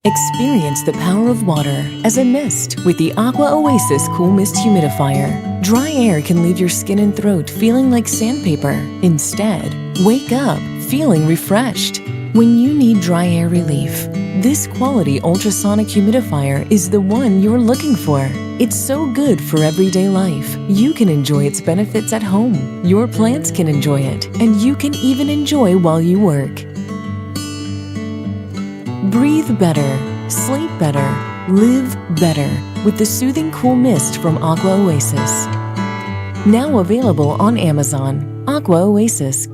Experience the power of water as a mist with the AquaOasis Cool Mist Humidifier. Dry air can leave your skin and throat feeling like sandpaper. Instead, wake up feeling refreshed. When you need dry air relief, this quality ultrasonic humidifier is the one you're looking for. It's so good for everyday life. You can enjoy its benefits at home. Your plants can enjoy it, and you can even enjoy while you work. Breathe better, sleep better, live better with the soothing cool mist from AquaOasis. Now available on Amazon. AquaOasis.